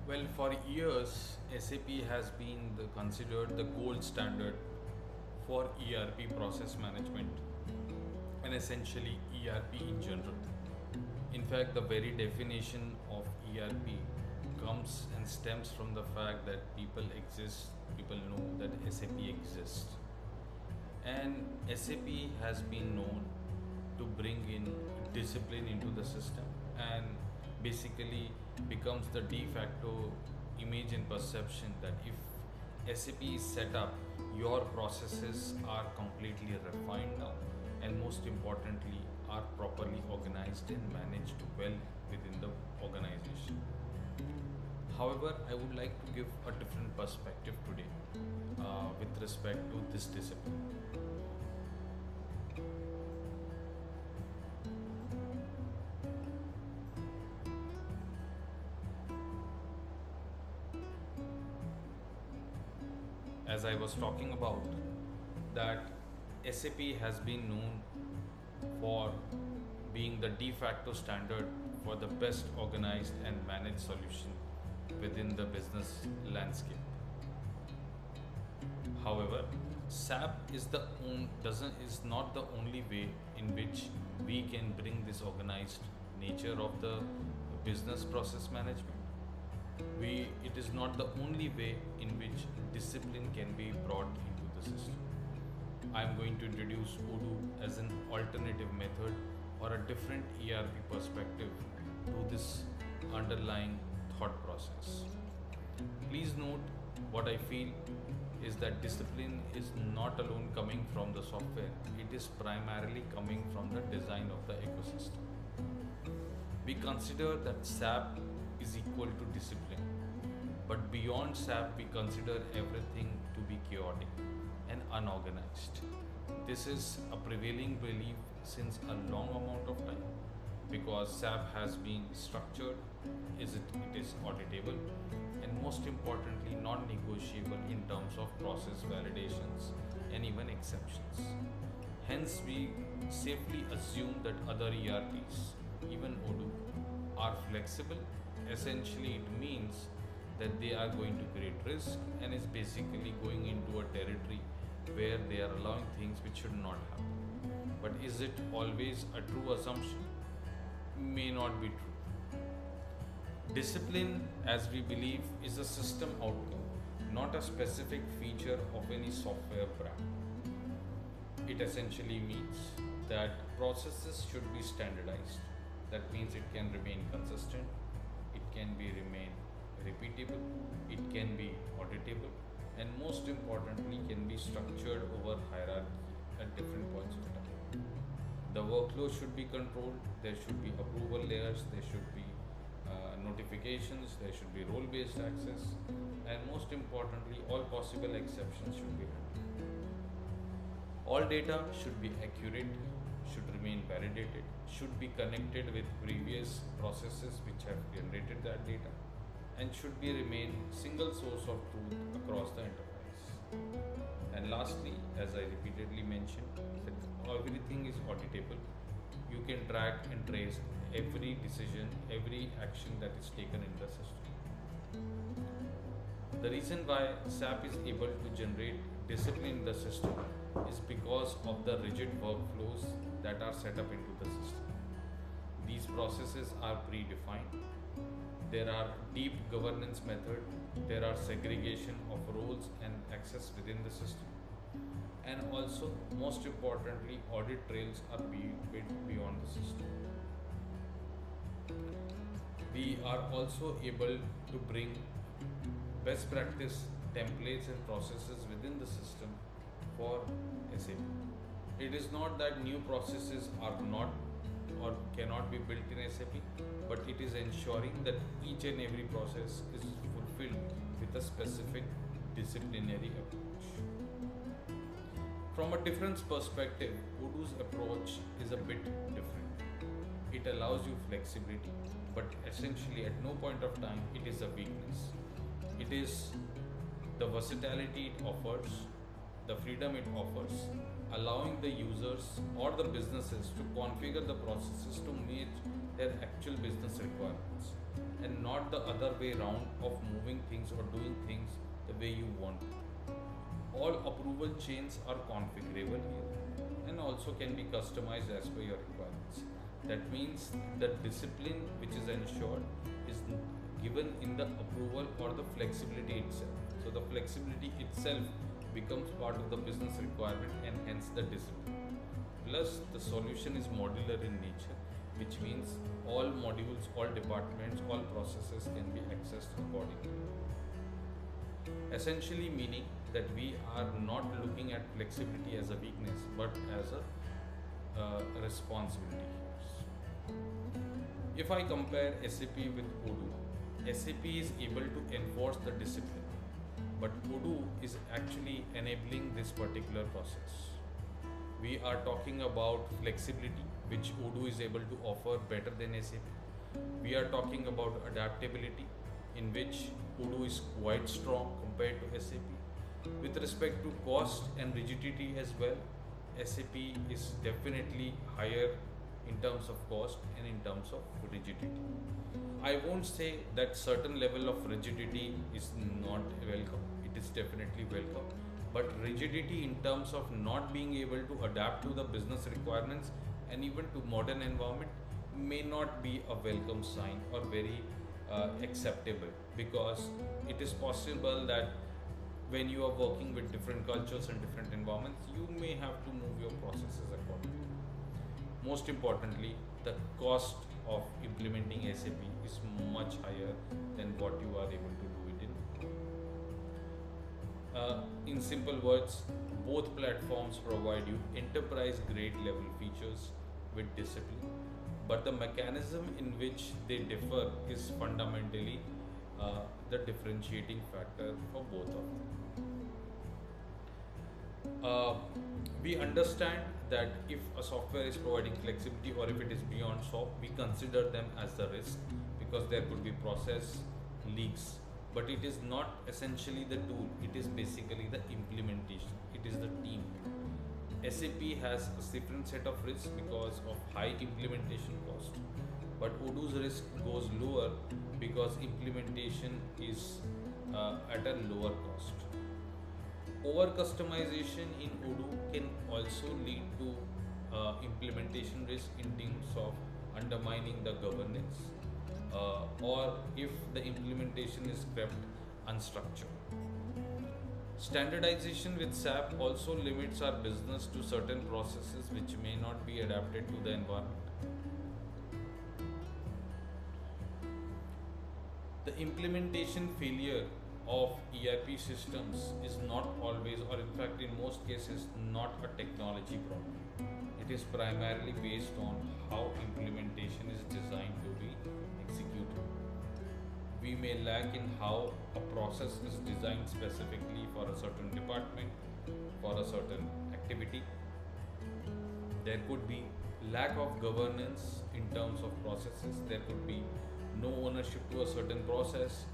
Well, for years, SAP has been considered the gold standard for ERP process management and essentially ERP in general. In fact, the very definition of ERP comes and stems from the fact that people know that SAP exists. And SAP has been known to bring in discipline into the system and basically becomes the de facto image and perception that if SAP is set up, your processes are completely refined now, and most importantly, are properly organized and managed well within the organization. However, I would like to give a different perspective today with respect to this discipline. As I was talking about, that SAP has been known for being the de facto standard for the best organized and managed solution within the business landscape. However, SAP is not the only way in which we can bring this organized nature of the business process management. It is not the only way in which discipline can be brought into the system. I am going to introduce Odoo as an alternative method or a different ERP perspective to this underlying thought process. Please note, what I feel is that discipline is not alone coming from the software, it is primarily coming from the design of the ecosystem. We consider that SAP is equal to discipline, but beyond SAP, we consider everything to be chaotic and unorganized. This is a prevailing belief since a long amount of time because SAP has been structured, it is auditable, and most importantly, non negotiable in terms of process validations and even exceptions. Hence, we safely assume that other ERPs, even Odoo, are flexible. Essentially, it means that they are going to create risk and is basically going into a territory where they are allowing things which should not happen. But is it always a true assumption? May not be true. Discipline, as we believe, is a system outcome, not a specific feature of any software brand. It essentially means that processes should be standardized. That means it can remain consistent, it can be remain repeatable, it can be auditable, and most importantly can be structured over hierarchy at different points of time. The workflow should be controlled, there should be approval layers, there should be notifications, there should be role-based access, and most importantly, all possible exceptions should be handled. All data should be accurate, should remain validated, should be connected with previous processes which have generated that data, and should be remain single source of truth across the enterprise. And lastly, as I repeatedly mentioned, that everything is auditable. You can track and trace every decision, every action that is taken in the system. The reason why SAP is able to generate discipline in the system is because of the rigid workflows that are set up into the system. These processes are predefined. There are deep governance method. There are segregation of roles and access within the system. And also, most importantly, audit trails are built beyond the system. We are also able to bring best practice templates and processes within the system for SAP. It is not that new processes are not or cannot be built in SAP, but it is ensuring that each and every process is fulfilled with a specific disciplinary approach. From a difference perspective, Odoo's approach is a bit different. It allows you flexibility, but essentially at no point of time it is a weakness. It is the versatility it offers, the freedom it offers, allowing the users or the businesses to configure the processes to meet their actual business requirements and not not the other way round of moving things or doing things the way you want. All approval chains are configurable here and also can be customized as per your requirements. That means the discipline which is ensured is given in the approval or the flexibility itself. So the flexibility itself becomes part of the business requirement and hence the discipline. Plus the solution is modular in nature, which means all modules, all departments, all processes can be accessed accordingly. Essentially meaning that we are not looking at flexibility as a weakness but as a responsibility. If I compare SAP with Odoo, SAP is able to enforce the discipline, but Odoo is actually enabling this particular process. We are talking about flexibility, which Odoo is able to offer better than SAP. We are talking about adaptability, in which Odoo is quite strong compared to SAP. With respect to cost and rigidity as well, SAP is definitely higher in terms of cost and in terms of rigidity. I won't say that certain level of rigidity is not welcome. It is definitely welcome. But rigidity in terms of not being able to adapt to the business requirements and even to modern environment may not be a welcome sign or very acceptable, because it is possible that when you are working with different cultures and different environments, you may have to move your processes accordingly. Most importantly, the cost of implementing SAP is much higher than what you are able to do it in simple words, both platforms provide you enterprise grade level features with discipline, but the mechanism in which they differ is fundamentally the differentiating factor for both of them. We understand that if a software is providing flexibility or if it is beyond SOP, we consider them as the risk because there could be process leaks. But it is not essentially the tool, it is basically the implementation, it is the team. SAP has a different set of risks because of high implementation cost, but Odoo's risk goes lower because implementation is at a lower cost. Over customization in Odoo can also lead to implementation risk in terms of undermining the governance, or if the implementation is kept unstructured. Standardization with SAP also limits our business to certain processes which may not be adapted to the environment. The implementation failure of ERP systems is not always, or in fact in most cases, not a technology problem. It is primarily based on how implementation is designed to be executed. We may lack in how a process is designed specifically for a certain department, for a certain activity. There could be lack of governance in terms of processes. There could be no ownership to a certain process.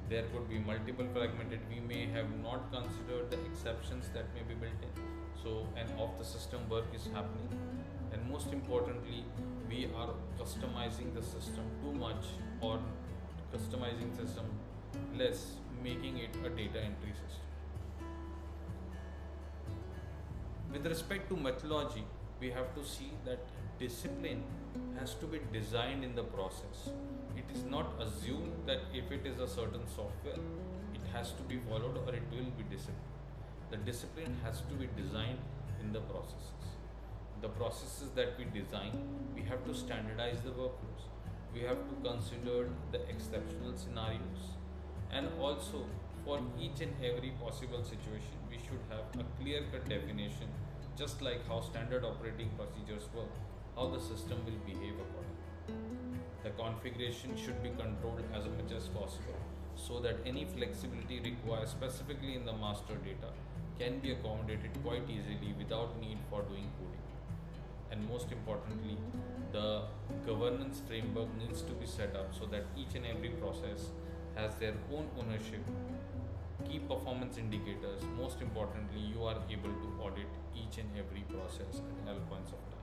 There could be multiple fragmented. We may have not considered the exceptions that may be built in. So an off the system work is happening. And most importantly, we are customizing the system too much or customizing system less, making it a data entry system. With respect to methodology, we have to see that discipline has to be designed in the process. It is not assumed that if it is a certain software, it has to be followed or it will be disciplined. The discipline has to be designed in the processes. The processes that we design, we have to standardize the workflows. We have to consider the exceptional scenarios, and also for each and every possible situation, we should have a clear-cut definition, just like how standard operating procedures work, how the system will behave accordingly. The configuration should be controlled as much as possible so that any flexibility required specifically in the master data can be accommodated quite easily without need for doing coding. And most importantly, the governance framework needs to be set up so that each and every process has their own ownership, key performance indicators. Most importantly, you are able to audit each and every process at all points of time.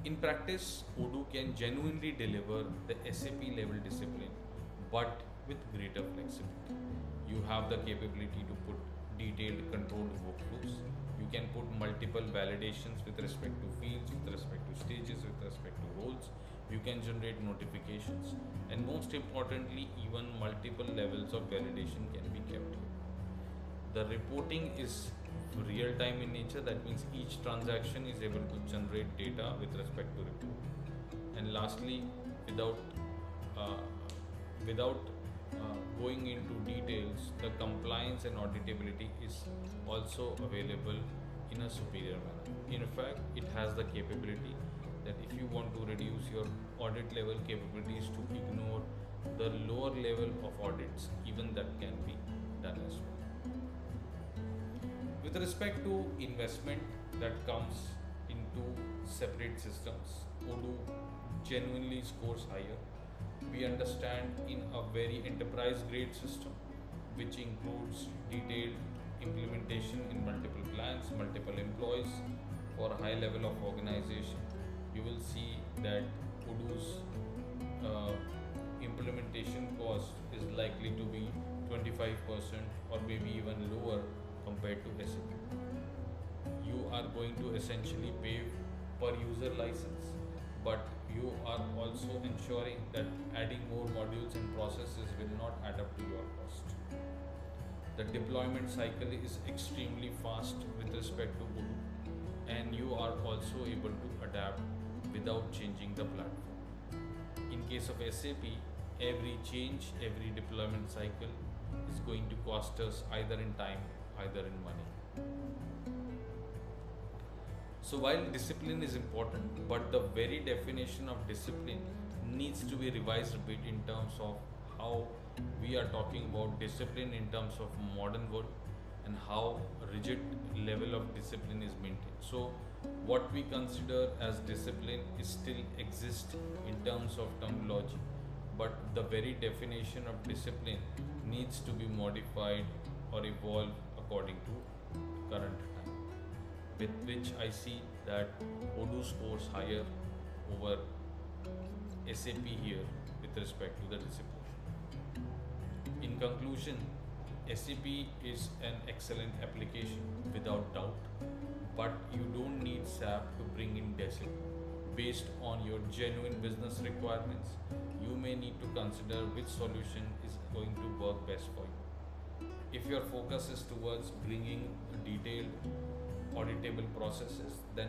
In practice, Odoo can genuinely deliver the SAP level discipline, but with greater flexibility. You have the capability to put detailed controlled workflows. You can put multiple validations with respect to fields, with respect to stages, with respect to roles. You can generate notifications, and most importantly, even multiple levels of validation can be kept here. The reporting is real time in nature, that means each transaction is able to generate data with respect to report. And lastly, without uh, without going into details, the compliance and auditability is also available in a superior manner. In fact, it has the capability that if you want to reduce your audit level capabilities to ignore the lower level of audits, even that can be done as well. With respect to investment that comes into separate systems, Odoo genuinely scores higher. We understand in a very enterprise grade system, which includes detailed implementation in multiple plants, multiple employees for a high level of organization. You will see that Odoo's uh, implementation cost is likely to be 25% or maybe even lower compared to SAP. You are going to essentially pay per user license, but you are also ensuring that adding more modules and processes will not add up to your cost. The deployment cycle is extremely fast with respect to Odoo, and you are also able to adapt without changing the platform. In case of SAP, every change, every deployment cycle is going to cost us either in time, either in money. So while discipline is important, but the very definition of discipline needs to be revised a bit in terms of how we are talking about discipline in terms of modern world, and how rigid level of discipline is maintained. So what we consider as discipline is still exist in terms of terminology, but the very definition of discipline needs to be modified or evolve according to current time, with which I see that Odoo scores higher over SAP here with respect to the discipline. In conclusion, SAP is an excellent application without doubt, but you don't need SAP to bring in discipline. Based on your genuine business requirements, you may need to consider which solution is going to work best for you. If your focus is towards bringing detailed auditable processes, then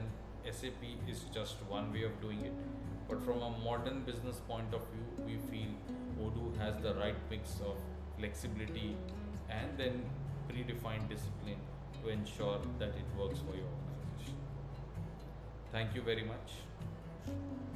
SAP is just one way of doing it. But from a modern business point of view, we feel Odoo has the right mix of flexibility and then predefined discipline to ensure that it works for your organization. Thank you very much.